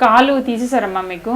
కాలు తీసేసారమ్మా మీకు?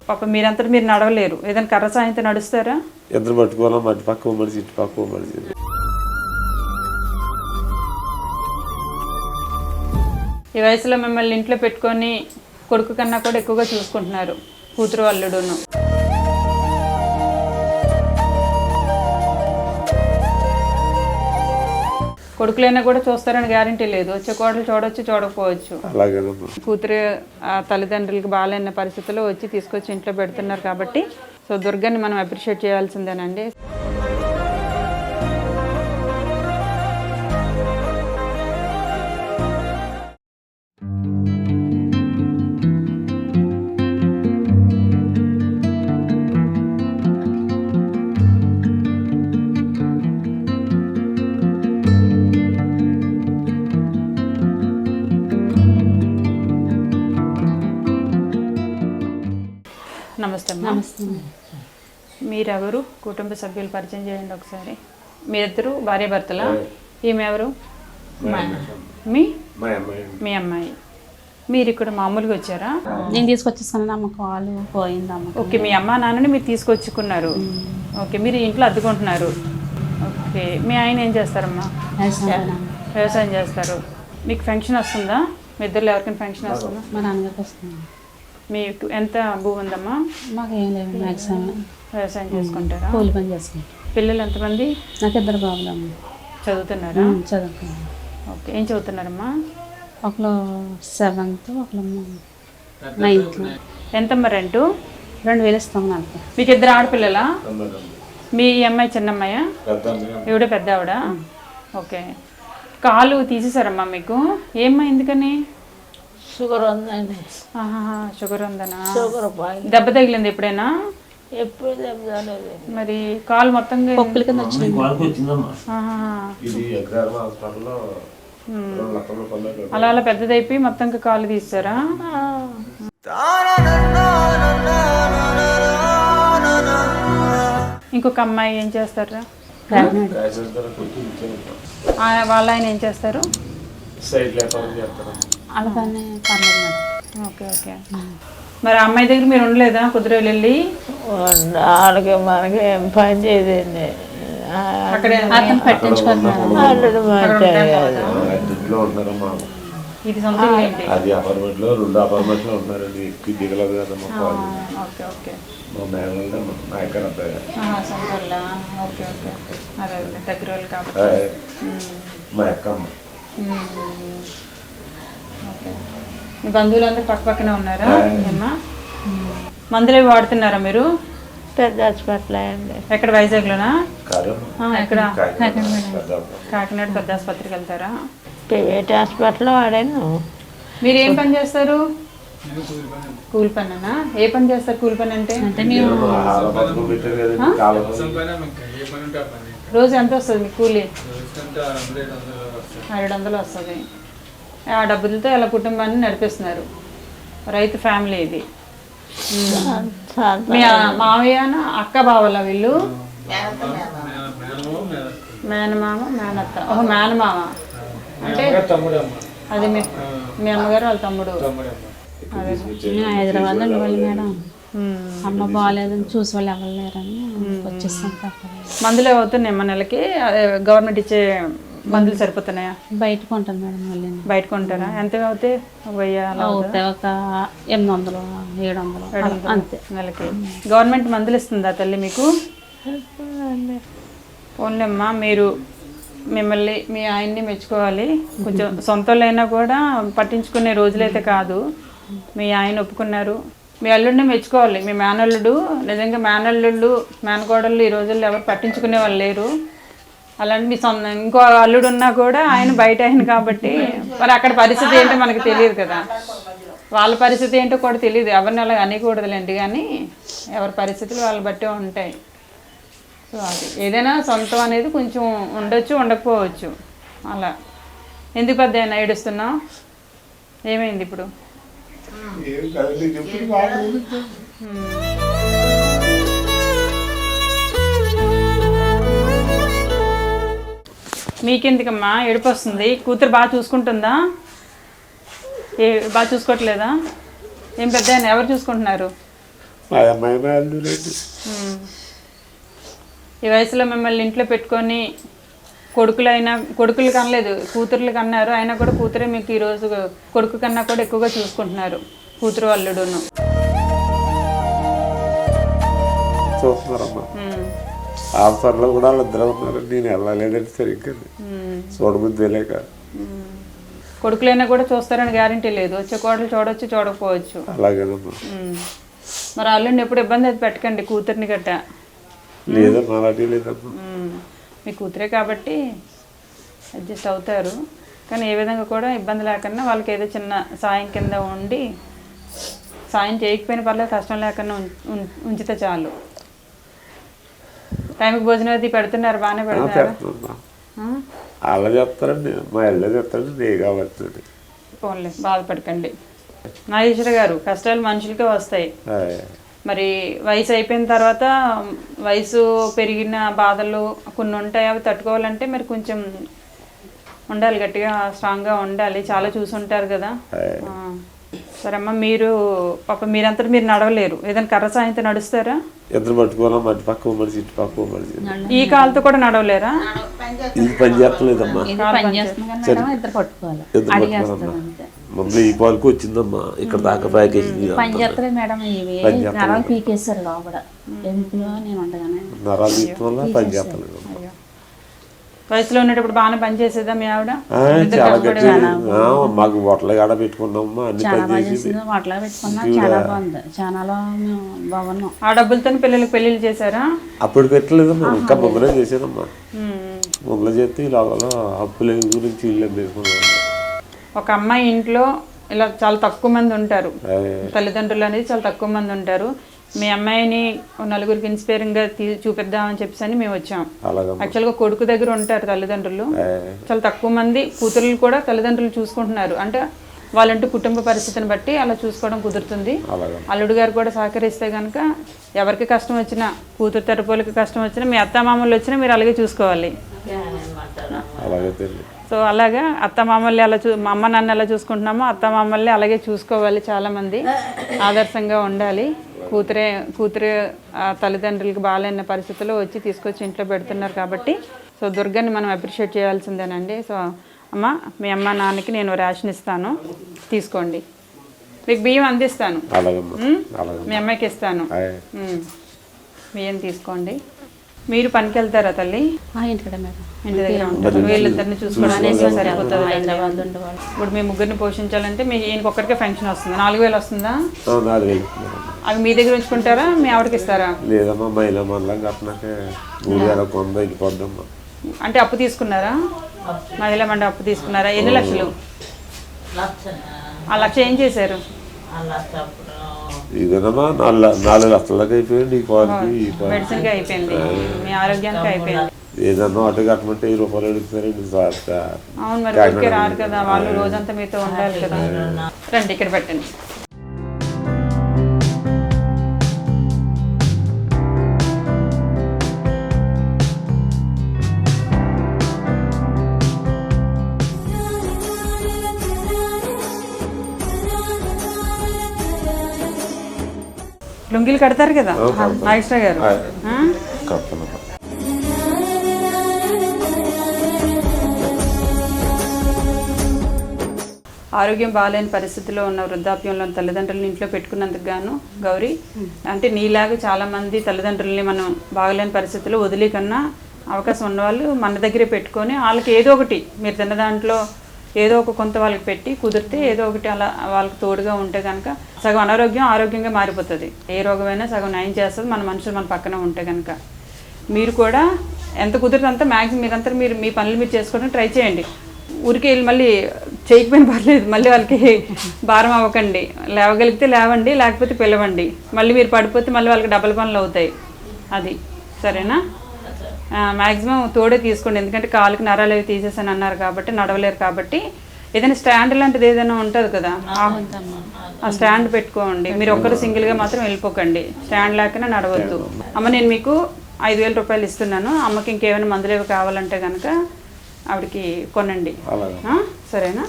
పాప మీరంతా మీరు నడవలేరు, ఏదైనా కర్ర సాయంతో నడుస్తారా? ఇద్దరు పట్టుకోవాలా, మట్టి పక్క మనిషి ఇటు పక్క మనిషి. ఈ వయసులో మిమ్మల్ని ఇంట్లో పెట్టుకొని కొడుకు కన్నా కూడా ఎక్కువగా చూసుకుంటున్నారు కూతురు అల్లుడును. కొడుకులైనా కూడా చూస్తారని గ్యారంటీ లేదు, వచ్చే కోడలు చూడొచ్చు చూడకపోవచ్చు. కూతురు తల్లిదండ్రులకి బాగాలేని పరిస్థితుల్లో వచ్చి తీసుకొచ్చి ఇంట్లో పెడుతున్నారు కాబట్టి సో దుర్గాని మనం అప్రిషియేట్ చేయాల్సిందేనండి. నమస్తే. నమస్తే. మీరెవరు? కుటుంబ సభ్యులు పరిచయం చేయండి ఒకసారి. మీరిద్దరు భార్య భర్తలా? ఈమె ఎవరు? మీ అమ్మాయి. మీరు ఇక్కడ మామూలుగా వచ్చారా? నేను తీసుకొచ్చేసాను అమ్మ, కాలు పోయిందమ్మ. ఓకే, మీ అమ్మ నాన్నని మీరు తీసుకొచ్చుకున్నారు. ఓకే, మీరు ఇంట్లో అద్దుకుంటున్నారు. ఓకే, మీ ఆయన ఏం చేస్తారమ్మా? వ్యవసాయం చేస్తారు. మీకు ఫంక్షన్ వస్తుందా? మీ ఇద్దరు ఎవరికైనా ఫంక్షన్ వస్తుందా? మా నాన్నగారికి వస్తుంది. మీకు ఎంత భూమి ఉందమ్మా? మాకు ఏం లేదు, మ్యాక్సిమం వ్యవసాయం చేసుకుంటారా? కూలి పని చేసుకుంటాం. పిల్లలు ఎంతమంది? నాకు 2 బాబులమ్మ. చదువుతున్నారా? చదువుకున్నాను. ఓకే, ఏం చదువుతున్నారమ్మా? ఒకరు 7th, ఒకరు 9th. ఎంతమ్మా రెంటు? 2000 ఇస్తాం నాకు. మీకు 2 ఆడపిల్లలా? మీ అమ్మాయి చిన్నమ్మాయా? ఇవిడ పెద్ద ఆవిడ. ఓకే, కాలు తీసేసారమ్మా మీకు? ఏమ్మా ఎందుకని? షుగర్ ఉందండి. షుగర్ ఉందనా? షుగర్ దెబ్బ తగిలింది ఎప్పుడైనా? ఎప్పుడు దెబ్బ తగలేదు. మరి కాలు మొత్తంగా పొక్కుల కింద వచ్చింది. అలా అలా పెద్దదైపోయి మొత్తంగా కాలు తీసారా? ఇంకొక అమ్మాయి ఏం చేస్తారా? వాళ్ళ ఆయన ఏం చేస్తారు? అలాగనే పర్లేదు మేడం. Okay okay. మరి అమ్మాయి దగ్గర మీరు ఉండలేదా కొద్ది రోజులు వెళ్ళి? వాళ్ళకి మనకి ఏం పని చేయదండి. అక్కడే అతను పట్టించుకోవాలి ఇది సొంతం ఏంటి? అది అపార్ట్మెంట్ లో 2 అపార్ట్మెంట్ లో ఉన్నారండి. ఎక్కువ దిగలేదు కదమ్మా. Okay okay. మా మేనల్ని మా ఎక్కడ అబ్బాయి సొంతల్లా? Okay okay. అదే దగ్గర వాళ్ళు కాబట్టి మా అక్కమ్మ. ఓకే, మీ బంధువులందరూ పక్క పక్కనే ఉన్నారా? అమ్మా, మందులు అవి వాడుతున్నారా మీరు? పెద్ద హాస్పిటల్ అండి. ఎక్కడ, వైజాగ్లోనా? ఎక్కడ? కాకినాడ పెద్ద ఆసుపత్రికి వెళ్తారా? ప్రైవేట్ హాస్పిటల్లో వాడాను. మీరు ఏం పని చేస్తారు? కూలి పనేనా? ఏ పని చేస్తారు కూలి పని అంటే? రోజు ఎంత వస్తుంది మీకు కూలి? 700 వస్తుంది. ఆ డబ్బులతో ఇలా కుటుంబాన్ని నడిపిస్తున్నారు. రైతు ఫ్యామిలీ ఇది. మీ మావయ్యన అక్క బావలా వీళ్ళు? మేనమామ మేనత్త. ఓహో, మేనమామ అంటే అది మీ అమ్మగారు వాళ్ళ తమ్ముడు. హైదరాబాద్లో ఉండిపోయి మేడం. అమ్మ బాగాలేదని చూసి వాళ్ళు ఎవరు లేరని వచ్చేస్తాం. మందులు అవుతున్నాయి మన నెలకి? గవర్నమెంట్ ఇచ్చే మందులు సరిపోతున్నాయా? బయట కొంటాను మేడం. మళ్ళీ బయట కొంటారా? ఎంత అవుతాయి? 1000 అవుతాయి. ఒక 800, 700 అంతే నెలకి. గవర్నమెంట్ మందులు ఇస్తుందా తల్లి మీకు? ఓన్లమ్మా, మీరు మిమ్మల్ని మీ ఆయన్ని మెచ్చుకోవాలి. కొంచెం సొంతలైనా కూడా పట్టించుకునే రోజులైతే కాదు. మీ ఆయన ఒప్పుకున్నారు. మీ అల్లుడిని మెచ్చుకోవాలి. మీ మేనల్లుడు నిజంగా మేనల్లుళ్ళు మేనకోడళ్ళు ఈ రోజుల్లో ఎవరు పట్టించుకునే వాళ్ళు లేరు. అలాంటి మీ ఇంకో అల్లుడు ఉన్నా కూడా ఆయన బయట ఆయన కాబట్టి మరి అక్కడ పరిస్థితి ఏంటో మనకు తెలియదు కదా. వాళ్ళ పరిస్థితి ఏంటో కూడా తెలియదు. ఎవరిని అలా అనకూడదులేండి, కానీ ఎవరి పరిస్థితులు వాళ్ళ బట్టే ఉంటాయి. సో అది ఏదైనా సొంతం అనేది కొంచెం ఉండొచ్చు, ఉండకపోవచ్చు. అలా ఎందుకు పెద్ద అయినా ఏడుస్తున్నావు? ఏమైంది ఇప్పుడు? మీకెందుకమ్మా ఏడుపు వస్తుంది? కూతురు బాగా చూసుకుంటుందా? బాగా చూసుకోవట్లేదా? ఏం పెద్ద ఆయన ఎవరు చూసుకుంటున్నారు? మా అమ్మాయి లేదు. ఈ వయసులో మిమ్మల్ని ఇంట్లో పెట్టుకొని కొడుకులు కనలేదు, కూతుర్లు కన్నారు. అయినా కూడా కూతురే మీకు ఈరోజు కొడుకు కన్నా కూడా ఎక్కువగా చూసుకుంటున్నారు, కూతురు అల్లుడును. చూస్తున్నారమ్మా. ఆఫర్లో కూడా వాళ్ళు ఇద్దరు ఉన్నారు. నేను వెళ్ళలేదంటే సరిగ్గా చూడబుద్ధి లేక. కొడుకులైనా కూడా చూస్తారని గ్యారంటీ లేదు. వచ్చే కోడలు చూడొచ్చు, చూడకపోవచ్చు. అలాగేనమ్మా. మరి అల్లుడిని ఎప్పుడు ఇబ్బంది అయితే పెట్టకండి, కూతుర్ని గట్ట. లేదమ్మా, అలాంటి లేదమ్మా. మీ కూతురే కాబట్టి అడ్జస్ట్ అవుతారు. కానీ ఏ విధంగా కూడా ఇబ్బంది లేకుండా వాళ్ళకి ఏదో చిన్న సాయం కింద ఉండి, సాయం చేయకపోయినా పర్లేదు, కష్టం లేకుండా ఉంచితే చాలు. టైంకి భోజనం అది పెడుతున్నారు, బాగానే పెడుతున్నారు. అలా చెప్తారండి, మా ఇళ్ళ చెప్తారండి, నేను కాబట్టి. పోన్లే, బాధపడకండి. నాగేశ్వర గారు, కష్టాలు మనుషులకే వస్తాయి. మరి వయసు అయిపోయిన తర్వాత వయసు పెరిగిన బాధలు కొన్ని ఉంటాయి, అవి తట్టుకోవాలంటే మరి కొంచెం ఉండాలి, గట్టిగా స్ట్రాంగ్గా ఉండాలి. చాలా చూసి ఉంటారు కదా. సరే అమ్మ, మీరు పాప మీరంతా మీరు నడవలేరు, ఏదైనా కర్ర సాయంతో నడుస్తారా? ఇద్దరు పట్టుకోవాలా, మట్టి పక్క మనిషి, ఇటు పక్క మనిషి. ఈ కాలుతో కూడా నడవలేరా? ఇది పని చేస్తలేదమ్మా. ఇద్దరు పట్టుకోవాలి. మమ్మల్ని ఈ పాలకు వచ్చిందమ్మా, ఇక్కడ దాకా ప్యాకేజ్ పని చేస్తారు మేడం. ఇవి నరాలు పీకేస్తారు లోపల, ఎందుకులో నేను ఉండగానే నరాలు తీసుకో వల్ల పని చేస్తలేదు. వయసులో ఉన్నప్పుడు బాగానే పని చేసేదా మీ ఆవిడ? చాలా గట్టిగా మాకు బొట్టలు కాడ పెట్టుకున్నామమ్మా, అన్ని పని చేసి బొట్టలు పెట్టుకున్నా. చాలా బాగుంది, చాలా బాగున్నాం. ఆ డబ్బులతో పిల్లలకి పెళ్లిళ్ళు చేశారా? అప్పుడు పెట్టలేదమ్మా, ఇంకా ముందరే చేశానమ్మా. ముందర చేస్తే లోపల అప్పుల గురించి ఇల్లు వేసుకున్నాం. ఒక అమ్మాయి ఇంట్లో ఇలా చాలా తక్కువ మంది ఉంటారు, తల్లిదండ్రులు అనేది చాలా తక్కువ మంది ఉంటారు. మీ అమ్మాయిని నలుగురికి ఇన్స్పైరింగ్గా చూపిద్దామని చెప్పేసి మేము వచ్చాం. యాక్చువల్గా కొడుకు దగ్గర ఉంటారు తల్లిదండ్రులు, చాలా తక్కువ మంది కూతుర్లు కూడా తల్లిదండ్రులు చూసుకుంటున్నారు. అంటే వాళ్ళంటూ కుటుంబ పరిస్థితిని బట్టి అలా చూసుకోవడం కుదురుతుంది. అల్లుడు గారు కూడా సహకరిస్తే కనుక ఎవరికి కష్టం వచ్చినా, కూతురు తరపులకి కష్టం వచ్చినా, మీ అత్తమామలు వచ్చినా మీరు అలాగే చూసుకోవాలి. సో అలాగా అత్తమామల్ని ఎలా మా అమ్మ నాన్న ఎలా చూసుకుంటున్నామో అత్తమామల్ని అలాగే చూసుకోవాలి. చాలామంది ఆదర్శంగా ఉండాలి. కూతురే తల్లిదండ్రులకి బాగాలేని పరిస్థితుల్లో వచ్చి తీసుకొచ్చి ఇంట్లో పెడుతున్నారు కాబట్టి సో దుర్గాని మనం అప్రిషియేట్ చేయాల్సిందేనండి. సో అమ్మ, మీ అమ్మ నాన్నకి నేను రేషన్ ఇస్తాను, తీసుకోండి. మీకు బియ్యం అందిస్తాను, మీ అమ్మాయికి ఇస్తాను, బియ్యం తీసుకోండి. మీరు పనికి వెళ్తారా తల్లి? ఇంటి దగ్గర ఉంటారు, వీళ్ళిద్దరిని చూసుకోవడానికి సరిపోతుంది. ఇప్పుడు మీ ముగ్గురిని పోషించాలంటే మీ ఈయనకి ఒక్కరికే ఫంక్షన్ వస్తుంది, 4000 వస్తుందా? 4000. అవి మీ దగ్గర ఉంచుకుంటారా, మీ ఆవిడకి ఇస్తారా? లేదమ్మా, మహిళా మండలం కట్టినాకే వెళ్ళిపోద్దమ్మా. అంటే అప్పు తీసుకున్నారా? మహిళా మండలం అప్పు తీసుకున్నారా? ఎన్ని లక్షలు? 1 లక్ష ఏం చేశారు? ఇదేనమ్మా 4 లక్షల దాకా అయిపోయింది. మెడిసిన్కి అయిపోయింది, మీ ఆరోగ్యానికి అయిపోయింది. ఏదన్నా అటు కట్టమంటే 1000 రూపాయలు అడుగుతారండి. అవును, మరి ఊరికే రారు కదా, వాళ్ళు రోజంతా మీతో ఉండాలి కదా. రండి, ఇక్కడ పెట్టండి. లుంగీలు కడతారు కదా నాగేశ్వర గారు? ఆరోగ్యం బాగాలేని పరిస్థితిలో ఉన్న వృద్ధాప్యంలో తల్లిదండ్రులను ఇంట్లో పెట్టుకున్నందుకు గాను గౌరీ, అంటే నీలాగా చాలామంది తల్లిదండ్రులని మనం బాగలేని పరిస్థితుల్లో వదిలే కన్నా అవకాశం ఉన్నవాళ్ళు మన దగ్గరే పెట్టుకొని వాళ్ళకి ఏదో ఒకటి మీరు తిన్న దాంట్లో ఏదో ఒక కొంత వాళ్ళకి పెట్టి కుదిరితే ఏదో ఒకటి అలా వాళ్ళకి తోడుగా ఉంటే కనుక సగం అనారోగ్యం ఆరోగ్యంగా మారిపోతుంది. ఏ రోగమైనా సగం నయం చేస్తుంది మన మనుషులు మన పక్కన ఉంటే కనుక. మీరు కూడా ఎంత కుదిరితే అంత మ్యాక్సిమం మీరంతా మీరు మీ పనులు మీరు చేసుకోవడానికి ట్రై చేయండి. ఊరికి వెళ్ళి మళ్ళీ చేయకపోయినా పర్లేదు, మళ్ళీ వాళ్ళకి భారం అవ్వకండి. లేవగలిగితే లేవండి, లేకపోతే పిలవండి. మళ్ళీ మీరు పడిపోతే మళ్ళీ వాళ్ళకి డబల్ పనులు అవుతాయి. అది సరేనా? మ్యాక్సిమం తోడే తీసుకోండి, ఎందుకంటే కాళ్ళకి నరాలు అవి తీసేసాను అన్నారు కాబట్టి నడవలేరు కాబట్టి ఏదైనా స్టాండ్ లాంటిది ఏదైనా ఉంటుంది కదా, ఆ స్టాండ్ పెట్టుకోండి. మీరు ఒక్కరు సింగిల్గా మాత్రం వెళ్ళిపోకండి, స్టాండ్ లేకుండా నడవద్దు. అమ్మ, నేను మీకు 5000 రూపాయలు ఇస్తున్నాను. అమ్మకి ఇంకేమైనా మందులు ఏవి కావాలంటే కనుక ఆవిడకి కొనండి, సరేనా?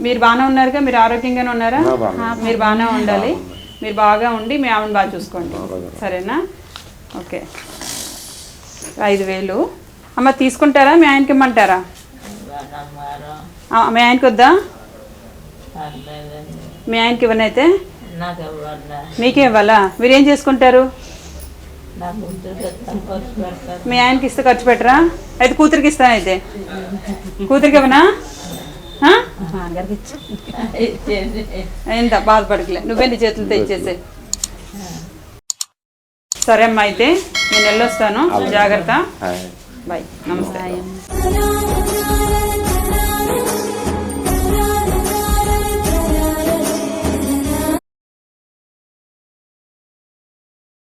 మీరు బాగానే ఉన్నారుగా? మీరు ఆరోగ్యంగానే ఉన్నారా? మీరు బాగానే ఉండాలి. మీరు బాగా ఉండి మీ ఆవిడని బాగా చూసుకోండి, సరేనా? ఓకే, 5,000 అమ్మ తీసుకుంటారా? మీ ఆయనకి ఇమ్మంటారా? మీ ఆయనకి వద్దా? మీ ఆయనకి ఇవ్వనైతే మీకే ఇవ్వాలా? మీరేం చేసుకుంటారు? మీ ఆయనకి ఇస్తే ఖర్చు పెట్టరా? అయితే కూతురికి ఇస్తాను. అయితే కూతురికి ఇవ్వనా? ఎంత బాధపడకలే, నువ్వే నీ చేతులతో ఇచ్చేసే. సరే అమ్మా, అయితే నేను వెళ్ళొస్తాను. జాగ్రత్త. బాయ్. నమస్తే.